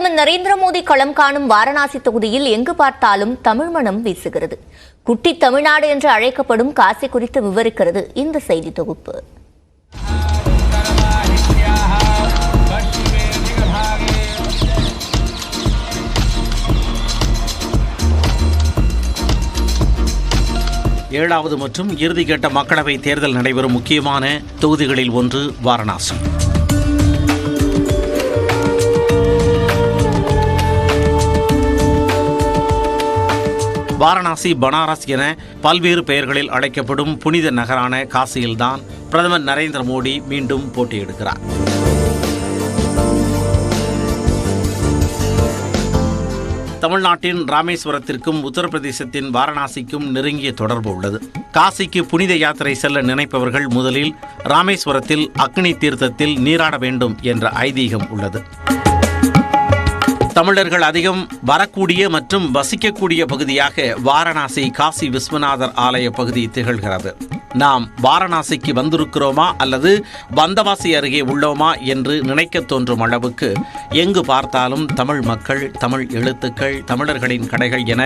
பிரதமர் நரேந்திர மோடி களம் காணும் வாரணாசி தொகுதியில் எங்கு பார்த்தாலும் தமிழ் மணம் வீசுகிறது. குட்டி தமிழ்நாடு என்று அழைக்கப்படும் காசி குறித்து விவரிக்கிறது இந்த செய்தி தொகுப்பு. ஏழாவது மற்றும் இறுதிக்கட்ட மக்களவை தேர்தல் நடைபெறும் முக்கியமான தொகுதிகளில் ஒன்று வாரணாசி. வாரணாசி, பனாரஸ் என பல்வேறு பெயர்களில் அழைக்கப்படும் புனித நகரான காசியில்தான் பிரதமர் நரேந்திர மோடி மீண்டும் போட்டியிடுகிறார். தமிழ்நாட்டின் ராமேஸ்வரத்திற்கும் உத்தரப்பிரதேசத்தின் வாரணாசிக்கும் நெருங்கிய தொடர்பு உள்ளது. காசிக்கு புனித யாத்திரை செல்ல நினைப்பவர்கள் முதலில் ராமேஸ்வரத்தில் அக்னி தீர்த்தத்தில் நீராட வேண்டும் என்ற ஐதீகம் உள்ளது. தமிழர்கள் அதிகம் வரக்கூடிய மற்றும் வசிக்கக்கூடிய பகுதியாக வாரணாசி காசி விஸ்வநாதர் ஆலய பகுதி திகழ்கிறது. நாம் வாரணாசிக்கு வந்திருக்கிறோமா அல்லது வந்தவாசி அருகே உள்ளோமா என்று நினைக்க தோன்றும் அளவுக்கு எங்கு பார்த்தாலும் தமிழ் மக்கள், தமிழ் எழுத்துக்கள், தமிழர்களின் கடைகள் என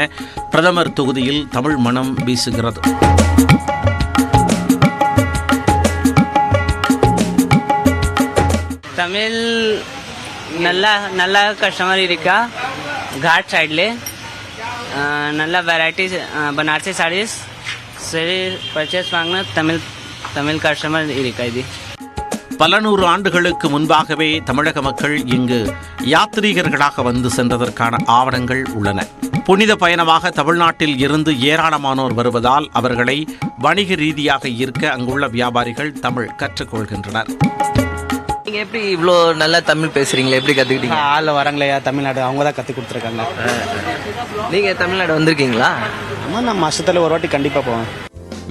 பிரதமர் தொகுதியில் தமிழ் மனம் வீசுகிறது. தமிழ் நல்ல கஸ்டமர் இருக்கா घाट साइडले நல்ல வெரைட்டிஸ் बनारसी साड़ीஸ் சரி பர்ச்சேஸ் வாங்கின தமிழ் கஸ்டமர் இருக்கா. இது பல நூறு ஆண்டுகளுக்கு முன்பாகவே தமிழக மக்கள் இங்கு யாத்ரீகர்களாக வந்து சென்றதற்கான ஆவணங்கள் உள்ளன. புனித பயணமாக தமிழ்நாட்டில் இருந்து ஏராளமானோர் வருவதால் அவர்களை வணிக ரீதியாக ஈர்க்க அங்குள்ள வியாபாரிகள் தமிழ் கற்றுக்கொள்கின்றனர். நீங்கள் எப்படி இவ்வளோ நல்லா தமிழ் பேசுகிறீங்களே, எப்படி கற்றுக்கிட்டீங்க? ஆளில் வராங்களையா தமிழ்நாடு, அவங்க தான் கற்றுக் கொடுத்துருக்காங்க. நீங்கள் தமிழ்நாடு வந்திருக்கீங்களா? ஆமாம், நான் மாதத்தில் ஒரு வாட்டி கண்டிப்பாக போவேன்.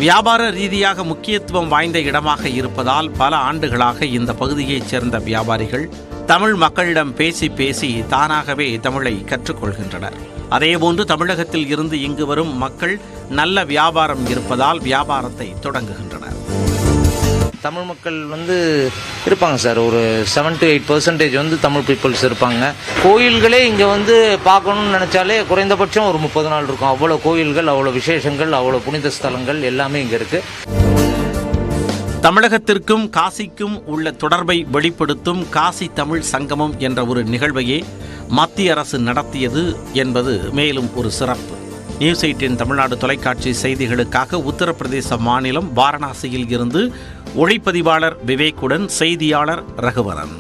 வியாபார ரீதியாக முக்கியத்துவம் வாய்ந்த இடமாக இருப்பதால் பல ஆண்டுகளாக இந்த பகுதியைச் சேர்ந்த வியாபாரிகள் தமிழ் மக்களிடம் பேசி பேசி தானாகவே தமிழை கற்றுக்கொள்கின்றனர். அதேபோன்று தமிழகத்தில் இருந்து இங்கு வரும் மக்கள் நல்ல வியாபாரம் இருப்பதால் வியாபாரத்தை தொடங்குகின்றனர். தமிழ் மக்கள் இருப்பாங்க சார், ஒரு 7 to 8% தமிழ் பீப்புள்ஸ் இருப்பாங்க. கோயில்களே இங்கே பார்க்கணும்னு நினச்சாலே குறைந்தபட்சம் ஒரு 30 நாள் இருக்கும். அவ்வளோ கோயில்கள், அவ்வளோ விசேஷங்கள், அவ்வளோ புனித ஸ்தலங்கள் எல்லாமே இங்கே இருக்குது. தமிழகத்திற்கும் காசிக்கும் உள்ள தொடர்பை வெளிப்படுத்தும் காசி தமிழ் சங்கமம் என்ற ஒரு நிகழ்வையே மத்திய அரசு நடத்தியது என்பது மேலும் ஒரு சிறப்பு. நியூஸ் 18 தமிழ்நாடு தொலைக்காட்சி செய்திகளுக்காக உத்தரப்பிரதேச மாநிலம் வாரணாசியில் இருந்து ஒளிப்பதிவாளர் விவேக்குடன் செய்தியாளர் ரகுவரன்.